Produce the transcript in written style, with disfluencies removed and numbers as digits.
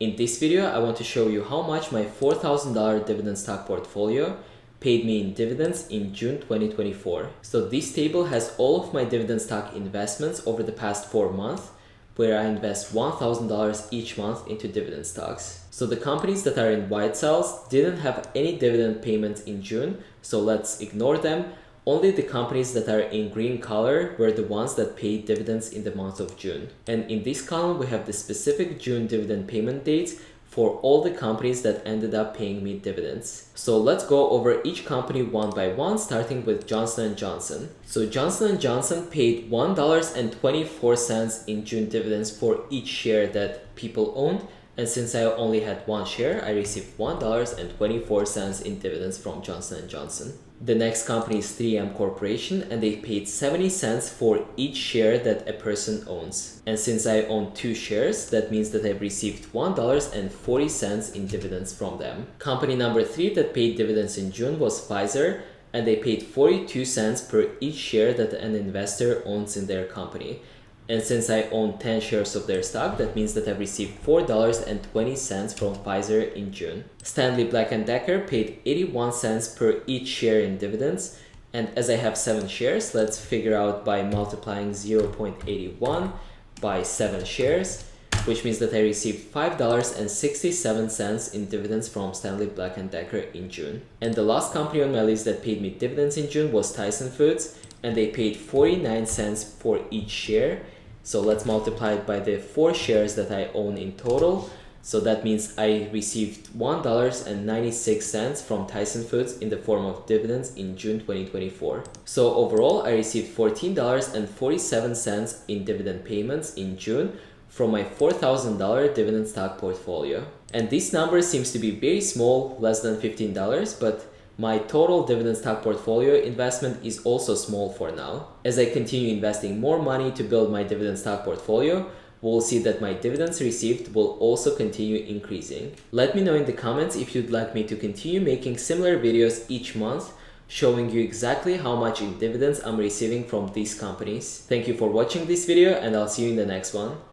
In this video, I want to show you how much my $4,000 dividend stock portfolio paid me in dividends in June 2024. So this table has all of my dividend stock investments over the past 4 months, where I invest $1,000 each month into dividend stocks. So the companies that are in white cells didn't have any dividend payments in June, so let's ignore them. Only the companies that are in green color were the ones that paid dividends in the month of June. And in this column, we have the specific June dividend payment dates for all the companies that ended up paying me dividends. So let's go over each company one by one, starting with Johnson & Johnson. So Johnson & Johnson paid $1.24 in June dividends for each share that people owned. And since I only had one share, I received $1.24 in dividends from Johnson & Johnson. The next company is 3M Corporation, and they paid 70 cents for each share that a person owns. And since I own 2 shares, that means that I've received $1.40 in dividends from them. Company number 3 that paid dividends in June was Pfizer, and they paid 42 cents per each share that an investor owns in their company. And since I own 10 shares of their stock, that means that I've received $4.20 from Pfizer in June. Stanley Black & Decker paid 81 cents per each share in dividends. And as I have 7 shares, let's figure out by multiplying 0.81 by 7 shares, which means that I received $5.67 in dividends from Stanley Black & Decker in June. And the last company on my list that paid me dividends in June was Tyson Foods, and they paid 49 cents for each share. So let's multiply it by the 4 shares that I own in total. So that means I received $1.96 from Tyson Foods in the form of dividends in June 2024. So overall, I received $14.47 in dividend payments in June from my $4,000 dividend stock portfolio. And this number seems to be very small, less than $15, but my total dividend stock portfolio investment is also small for now. As I continue investing more money to build my dividend stock portfolio, we'll see that my dividends received will also continue increasing. Let me know in the comments if you'd like me to continue making similar videos each month, showing you exactly how much in dividends I'm receiving from these companies. Thank you for watching this video, and I'll see you in the next one.